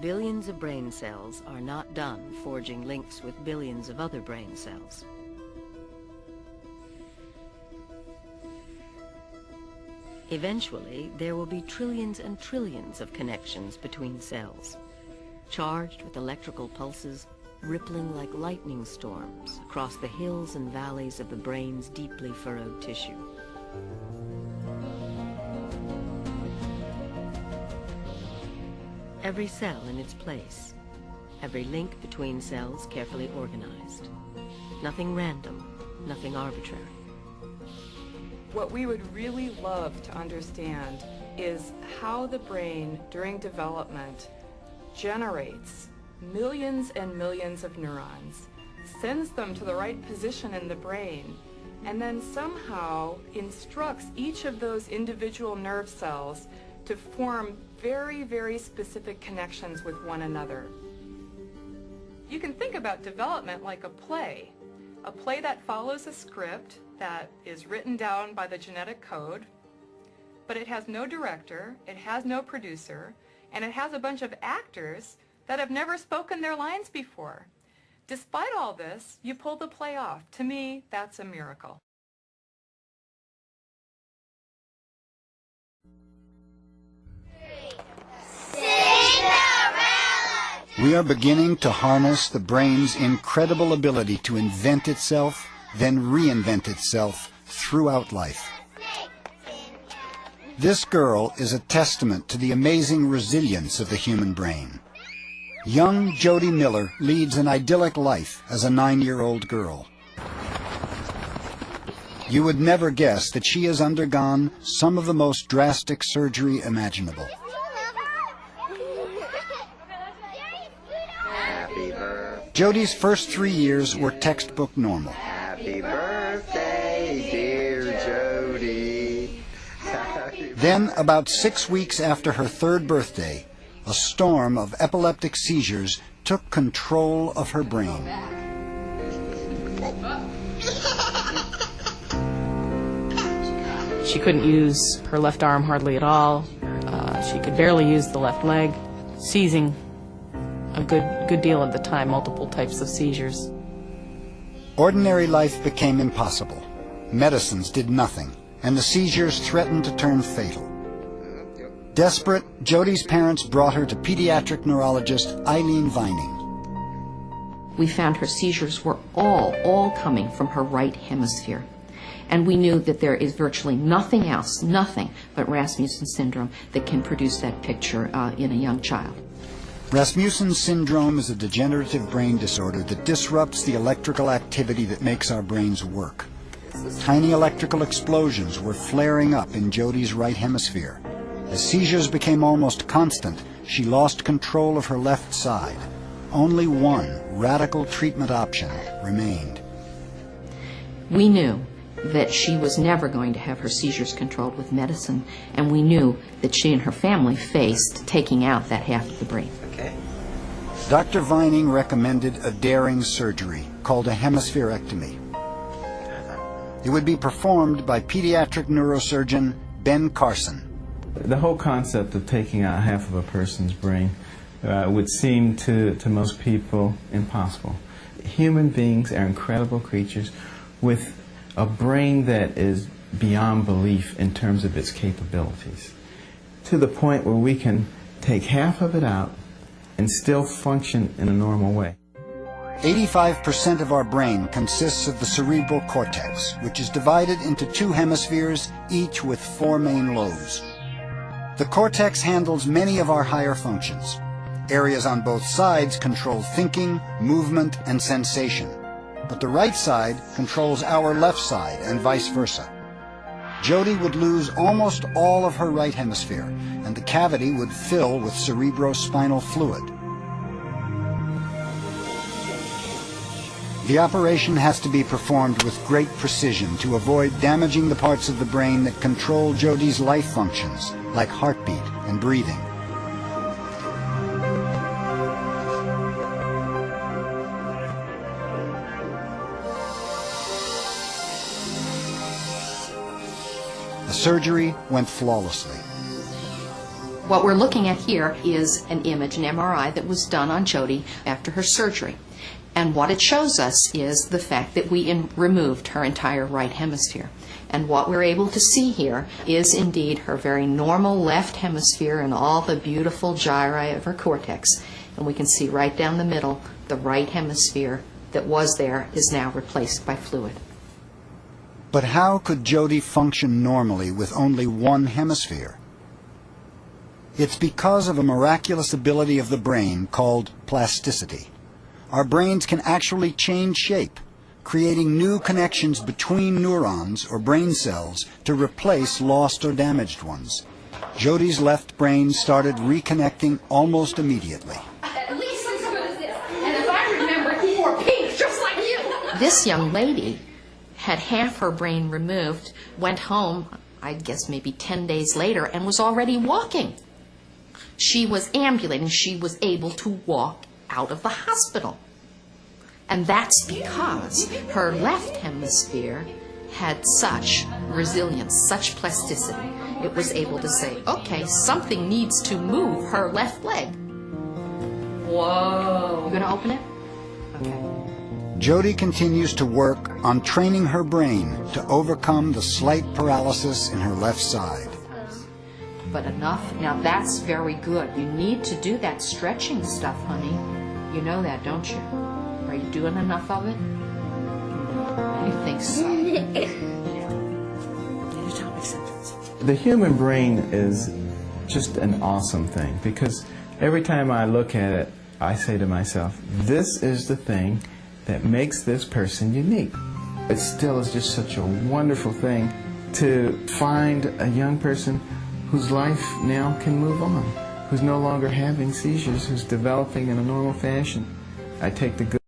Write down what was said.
Billions of brain cells are not done forging links with billions of other brain cells. Eventually, there will be trillions and trillions of connections between cells, charged with electrical pulses rippling like lightning storms across the hills and valleys of the brain's deeply furrowed tissue. Every cell in its place, every link between cells carefully organized. Nothing random, nothing arbitrary. What we would really love to understand is how the brain, during development, generates millions and millions of neurons, sends them to the right position in the brain, and then somehow instructs each of those individual nerve cells to form very, very specific connections with one another. You can think about development like a play that follows a script that is written down by the genetic code, but it has no director, it has no producer, and it has a bunch of actors that have never spoken their lines before. Despite all this, you pull the play off. To me, that's a miracle. We are beginning to harness the brain's incredible ability to invent itself, then reinvent itself throughout life. This girl is a testament to the amazing resilience of the human brain. Young Jody Miller leads an idyllic life as a 9-year-old girl. You would never guess that she has undergone some of the most drastic surgery imaginable. Jody's first 3 years were textbook normal. Happy birthday, dear Jody. Then, about 6 weeks after her 3rd birthday, a storm of epileptic seizures took control of her brain. She couldn't use her left arm hardly at all. She could barely use the left leg, seizing a good deal of the time, multiple types of seizures. Ordinary life became impossible. Medicines did nothing, and the seizures threatened to turn fatal. Desperate, Jody's parents brought her to pediatric neurologist Eileen Vining. We found her seizures were all coming from her right hemisphere. And we knew that there is virtually nothing else, nothing but Rasmussen syndrome that can produce that picture in a young child. Rasmussen syndrome is a degenerative brain disorder that disrupts the electrical activity that makes our brains work. Tiny electrical explosions were flaring up in Jody's right hemisphere. As seizures became almost constant, she lost control of her left side. Only one radical treatment option remained. We knew that she was never going to have her seizures controlled with medicine, and we knew that she and her family faced taking out that half of the brain. Okay. Dr. Vining recommended a daring surgery called a hemispherectomy. It would be performed by pediatric neurosurgeon Ben Carson. The whole concept of taking out half of a person's brain would seem to most people impossible. Human beings are incredible creatures with a brain that is beyond belief in terms of its capabilities, to the point where we can take half of it out and still function in a normal way. 85% of our brain consists of the cerebral cortex, which is divided into 2 hemispheres, each with 4 main lobes. The cortex handles many of our higher functions. Areas on both sides control thinking, movement, and sensation. But the right side controls our left side and vice versa. Jody would lose almost all of her right hemisphere, and the cavity would fill with cerebrospinal fluid. The operation has to be performed with great precision to avoid damaging the parts of the brain that control Jody's life functions, like heartbeat and breathing. The surgery went flawlessly. What we're looking at here is an image, an MRI, that was done on Jody after her surgery. And what it shows us is the fact that we removed her entire right hemisphere. And what we're able to see here is indeed her very normal left hemisphere and all the beautiful gyri of her cortex. And we can see right down the middle, the right hemisphere that was there is now replaced by fluid. But how could Jody function normally with only one hemisphere? It's because of a miraculous ability of the brain called plasticity. Our brains can actually change shape, creating new connections between neurons or brain cells to replace lost or damaged ones. Jody's left brain started reconnecting almost immediately. At least as good as this. And if I remember, he wore pink just like you. This young lady had half her brain removed, went home, I guess maybe 10 days later, and was already walking. She was ambulating. She was able to walk out of the hospital. And that's because her left hemisphere had such resilience, such plasticity. It was able to say, okay, something needs to move her left leg. Whoa. You going to open it? Okay. Jody continues to work on training her brain to overcome the slight paralysis in her left side. But enough. Now that's very good. You need to do that stretching stuff, honey. You know that, don't you? Are you doing enough of it? You think so? The human brain is just an awesome thing, because every time I look at it, I say to myself, this is the thing that makes this person unique. It still is just such a wonderful thing to find a young person whose life now can move on, who's no longer having seizures, who's developing in a normal fashion. I take the good